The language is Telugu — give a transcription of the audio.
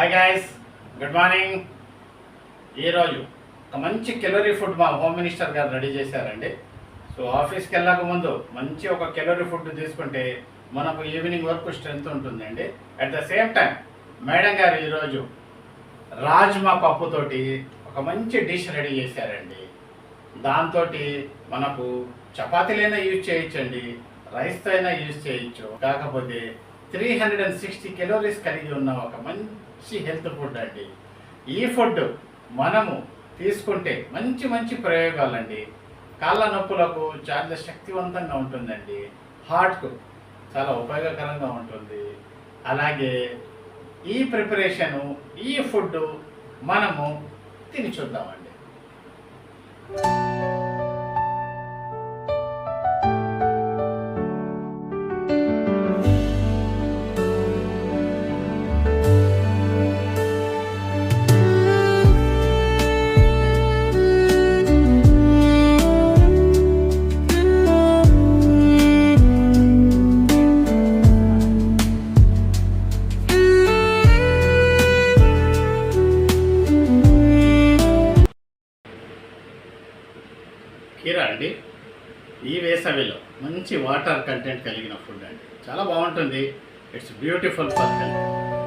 Hi guys, good morning. ఈరోజు ఒక మంచి కెలోరీ ఫుడ్ మా హోమ్ మినిస్టర్ గారు రెడీ చేశారండి. సో ఆఫీస్కి వెళ్ళక ముందు మంచి ఒక కెలోరీ ఫుడ్ తీసుకుంటే మనకు ఈవినింగ్ వరకు స్ట్రెంత్ ఉంటుందండి. At the same time madam గారు ఈరోజు రాజ్మా పప్పుతోటి ఒక మంచి డిష్ రెడీ చేశారండి. దాంతో మనకు చపాతీలైనా యూజ్ చేయొచ్చండి, రైస్తో అయినా యూజ్ చేయొచ్చు. కాకపోతే 360 కెలోరీస్ కలిగి ఉన్న ఒక మంచి హెల్త్ ఫుడ్ అండి. ఈ ఫుడ్ మనము తీసుకుంటే మంచి మంచి ప్రయోగాలండి. కాళ్ళ నొప్పులకు చాలా శక్తివంతంగా ఉంటుందండి, హార్ట్కు చాలా ఉపయోగకరంగా ఉంటుంది. అలాగే ఈ ప్రిపరేషను, ఈ ఫుడ్ మనము తిని చూద్దామండి. కీరా అండి, ఈ వేసవిలో మంచి వాటర్ కంటెంట్ కలిగిన ఫుడ్ అండి. చాలా బాగుంటుంది. It's beautiful for health.